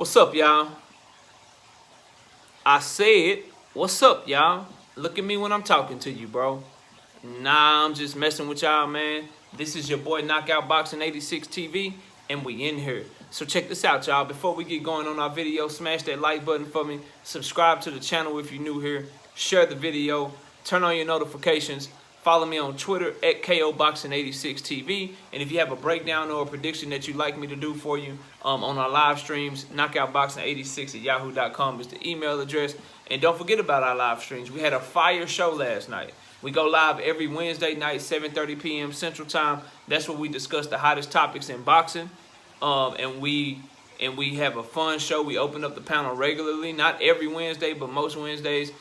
What's up, y'all? I said, what's up, y'all? Look at me when I'm talking to you, bro. Nah, I'm just messing with y'all, man. This is your boy Knockout Boxing 86 TV, and we in here. So check this out, y'all. Before we get going on our video, smash that like button for me. Subscribe to the channel if you're new here. Share the video. Turn on your notifications. Follow me on Twitter at KOBoxing86TV. And if you have a breakdown or a prediction that you'd like me to do for you on our live streams, knockoutboxing86 at yahoo.com is the email address. And don't forget about our live streams. We had a fire show last night. We go live every Wednesday night, 7:30 p.m. Central Time. That's where we discuss the hottest topics in boxing. And we have a fun show. We open up the panel regularly. Not every Wednesday, but most Wednesdays.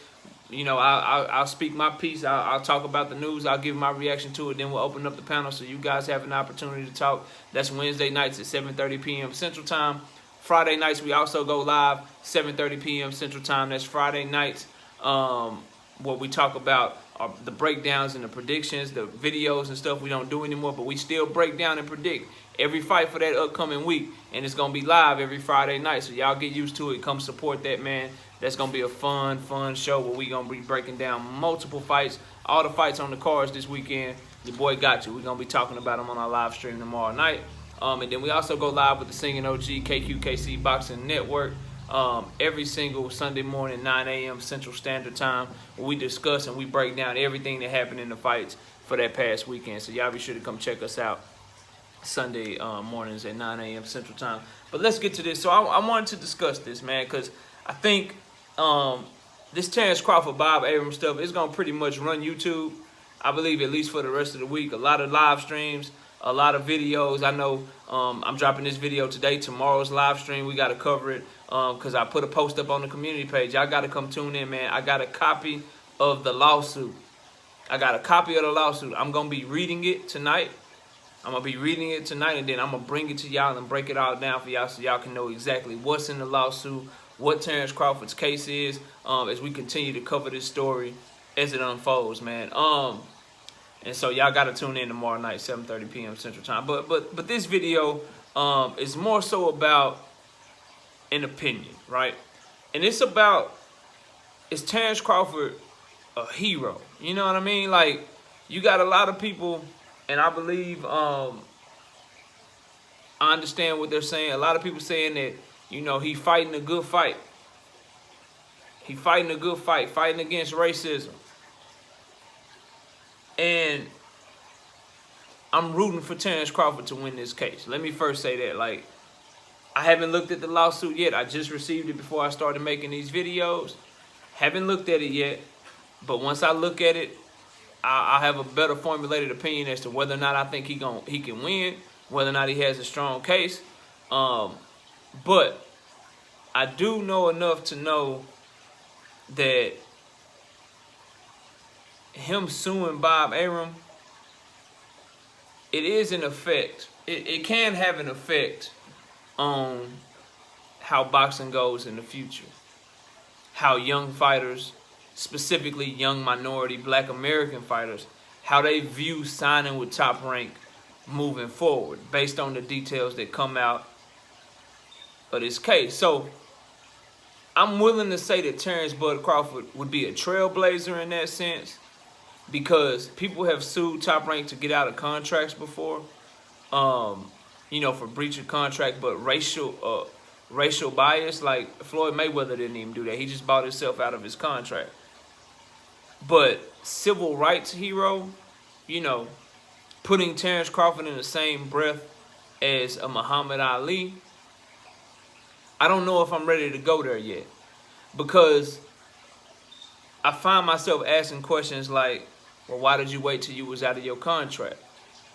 You know, I'll speak my piece. I'll talk about the news. I'll give my reaction to it. Then we'll open up the panel so you guys have an opportunity to talk. That's Wednesday nights at 7:30 p.m. Central Time. Friday nights, we also go live 7:30 p.m. Central Time. That's Friday nights where we talk about the breakdowns and the predictions, the videos and stuff we don't do anymore. But we still break down and predict every fight for that upcoming week. And it's going to be live every Friday night. So y'all get used to it. Come support that, man. That's going to be a fun show where we're going to be breaking down multiple fights. All the fights on the cards this weekend. Your boy got you. We're going to be talking about them on our live stream tomorrow night. And then we also go live with the Singing OG KQKC Boxing Network every single Sunday morning, 9 a.m. Central Standard Time, where we discuss and we break down everything that happened in the fights for that past weekend. So y'all be sure to come check us out Sunday mornings at 9 a.m. Central Time. But let's get to this. So I wanted to discuss this, man, because I think this Terence Crawford, Bob Arum stuff is going to pretty much run YouTube, I believe, at least for the rest of the week. A lot of live streams, a lot of videos. I know I'm dropping this video today. Tomorrow's live stream, we got to cover it because I put a post up on the community page. Y'all got to come tune in, man. I got a copy of the lawsuit. I'm going to be reading it tonight. And then I'm going to bring it to y'all and break it all down for y'all so y'all can know exactly what's in the lawsuit, what Terence Crawford's case is, as we continue to cover this story as it unfolds, man. And so y'all got to tune in tomorrow night, 7:30 p.m. Central Time. But this video is more so about an opinion, right? And it's about, is Terence Crawford a hero? You know what I mean? Like, you got a lot of people, and I believe, I understand what they're saying. A lot of people saying that, you know, he fighting a good fight. He fighting a good fight, fighting against racism. And I'm rooting for Terence Crawford to win this case. Let me first say that. Like, I haven't looked at the lawsuit yet. I just received it before I started making these videos. Haven't looked at it yet. But once I look at it, I'll have a better formulated opinion as to whether or not I think he can win, whether or not he has a strong case. But I do know enough to know that him suing Bob Arum, it is an effect. It can have an effect on how boxing goes in the future. How young fighters, specifically young minority Black American fighters, how they view signing with Top Rank moving forward based on the details that come out of this case. So I'm willing to say that Terence Bud Crawford would be a trailblazer in that sense, because people have sued Top Rank to get out of contracts before, you know, for breach of contract, but racial bias. Like, Floyd Mayweather didn't even do that. He just bought himself out of his contract. But civil rights hero, you know, putting Terence Crawford in the same breath as a Muhammad Ali, I don't know if I'm ready to go there yet, because I find myself asking questions like, well, why did you wait till you was out of your contract?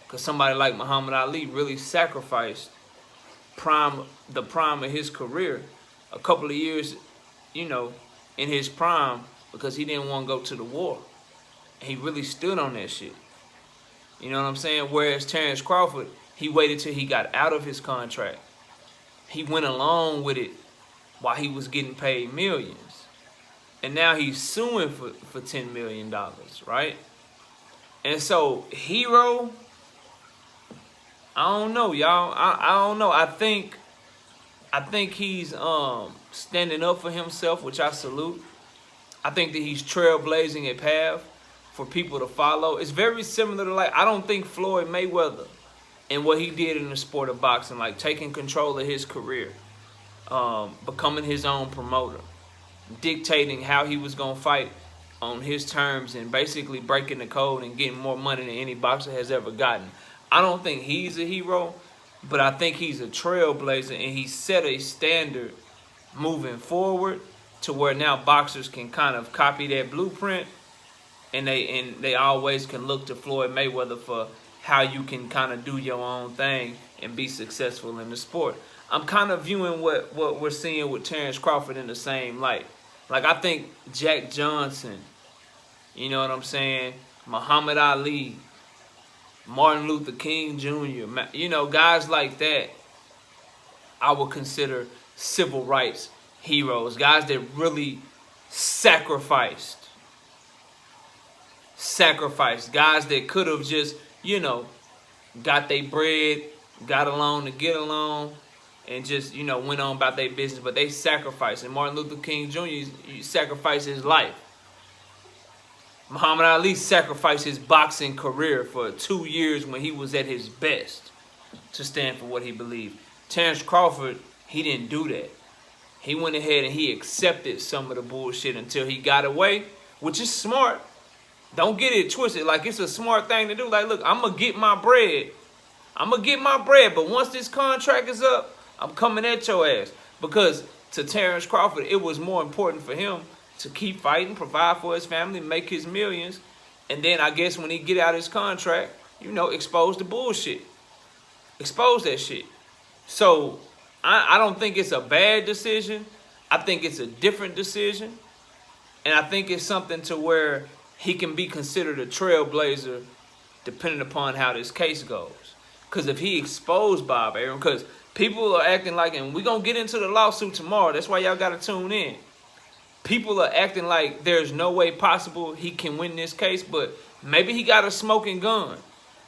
Because somebody like Muhammad Ali really sacrificed the prime of his career, a couple of years, you know, in his prime, because he didn't want to go to the war. He really stood on that shit. You know what I'm saying? Whereas Terence Crawford, he waited till he got out of his contract. He went along with it while he was getting paid millions. And now he's suing for $10 million, right? And so, hero, I don't know, y'all. I don't know. I think I think he's standing up for himself, which I salute. I think that he's trailblazing a path for people to follow. It's very similar to, like, I don't think Floyd Mayweather and what he did in the sport of boxing, like taking control of his career, becoming his own promoter, dictating how he was going to fight on his terms, and basically breaking the code and getting more money than any boxer has ever gotten. I don't think he's a hero, but I think he's a trailblazer, and he set a standard moving forward to where now boxers can kind of copy that blueprint, and they always can look to Floyd Mayweather for how you can kind of do your own thing and be successful in the sport. I'm kind of viewing what we're seeing with Terence Crawford in the same light. Like, I think Jack Johnson, you know what I'm saying, Muhammad Ali, Martin Luther King Jr., you know, guys like that, I would consider civil rights heroes, guys that really sacrificed, guys that could have just, you know, got their bread, got along to get along, and just, you know, went on about their business, but they sacrificed. And Martin Luther King Jr. sacrificed his life. Muhammad Ali sacrificed his boxing career for 2 years when he was at his best to stand for what he believed. Terence Crawford, he didn't do that. He went ahead and he accepted some of the bullshit until he got away, which is smart. Don't get it twisted. Like, it's a smart thing to do. Like, look, I'm going to get my bread. But once this contract is up, I'm coming at your ass. Because to Terence Crawford, it was more important for him to keep fighting, provide for his family, make his millions. And then I guess when he get out his contract, you know, expose the bullshit. Expose that shit. So I don't think it's a bad decision. I think it's a different decision. And I think it's something to where he can be considered a trailblazer depending upon how this case goes. Because if he exposed Bob Arum, because people are acting like, and we're going to get into the lawsuit tomorrow. That's why y'all got to tune in. People are acting like there's no way possible he can win this case, but maybe he got a smoking gun.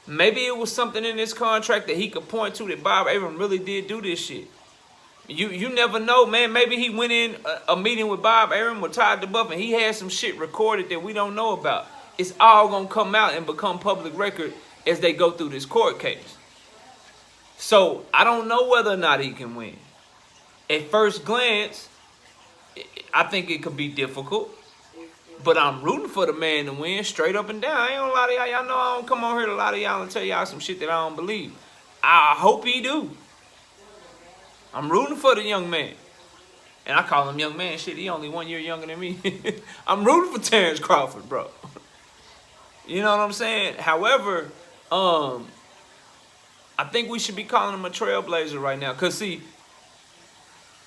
Maybe it was something in this contract that he could point to that Bob Arum really did do this shit. You never know, man. Maybe he went in a meeting with Bob Arum or Todd DeBuff and he had some shit recorded that we don't know about. It's all going to come out and become public record as they go through this court case. So I don't know whether or not he can win. At first glance, I think it could be difficult. But I'm rooting for the man to win straight up and down. I ain't gonna lie to y'all. Y'all know I don't come on here to lie to y'all and tell y'all some shit that I don't believe. I hope he do. I'm rooting for the young man. And I call him young man. Shit, he only 1 year younger than me. I'm rooting for Terence Crawford, bro. You know what I'm saying? However, I think we should be calling him a trailblazer right now. Because, see,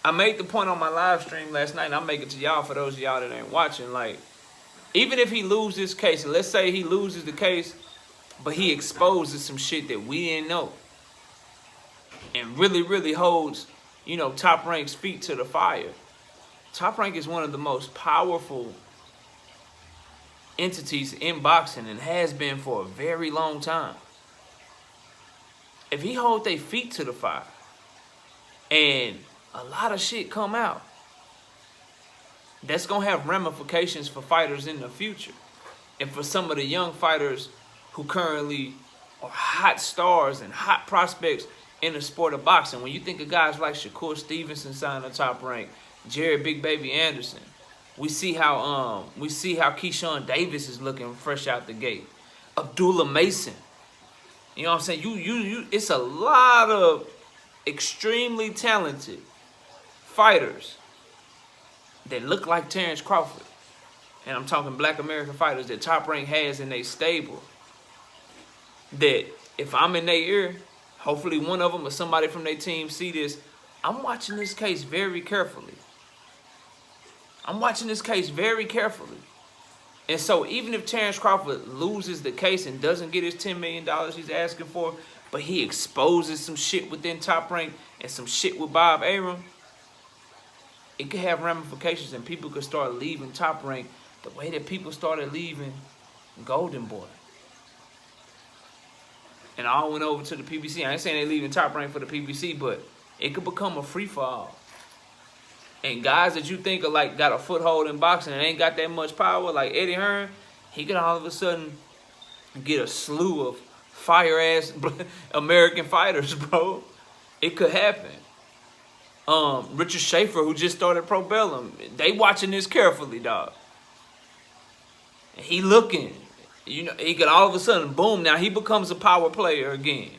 I made the point on my live stream last night, and I'll make it to y'all for those of y'all that ain't watching. Like, even if he loses this case, and let's say he loses the case, but he exposes some shit that we didn't know, and really, really holds, you know, Top Rank's feet to the fire. Top Rank is one of the most powerful entities in boxing and has been for a very long time. If he holds their feet to the fire and a lot of shit come out, that's going to have ramifications for fighters in the future. And for some of the young fighters who currently are hot stars and hot prospects in the sport of boxing. When you think of guys like Shakur Stevenson signing the Top Rank, Jared Big Baby Anderson, we see how Keyshawn Davis is looking fresh out the gate. Abdullah Mason. You know what I'm saying? You it's a lot of extremely talented fighters that look like Terence Crawford. And I'm talking Black American fighters that Top Rank has in their stable. That if I'm in their ear, hopefully one of them or somebody from their team see this, I'm watching this case very carefully. I'm watching this case very carefully. And so even if Terence Crawford loses the case and doesn't get his $10 million he's asking for, but he exposes some shit within Top Rank and some shit with Bob Arum, it could have ramifications and people could start leaving Top Rank the way that people started leaving Golden Boy. And all went over to the PBC. I ain't saying they leaving Top Rank for the PBC, but It could become a free-for-all. And guys that you think are like got a foothold in boxing and ain't got that much power, like Eddie Hearn, he could all of a sudden get a slew of fire-ass American fighters, bro. It could happen. Richard Schaefer, who just started Pro Bellum, they watching this carefully, dog. And he looking. You know, he could all of a sudden, boom, now he becomes a power player again.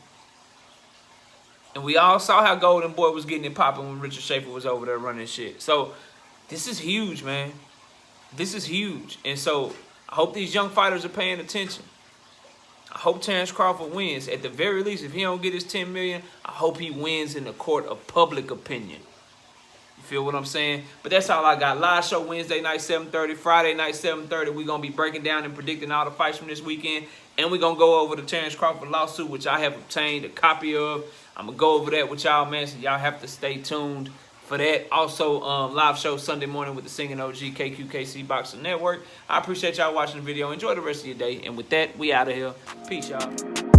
And we all saw how Golden Boy was getting it popping when Richard Schaefer was over there running shit. So, this is huge, man. This is huge. And so, I hope these young fighters are paying attention. I hope Terence Crawford wins. At the very least, if he don't get his $10 million, I hope he wins in the court of public opinion. You feel what I'm saying? But that's all I got. Live show Wednesday night, 7:30. Friday night, 7:30. We're going to be breaking down and predicting all the fights from this weekend. And we're going to go over the Terence Crawford lawsuit, which I have obtained a copy of. I'm going to go over that with y'all, man, so y'all have to stay tuned for that. Also, live show Sunday morning with the Singing OG KQKC Boxing Network. I appreciate y'all watching the video. Enjoy the rest of your day. And with that, we out of here. Peace, y'all.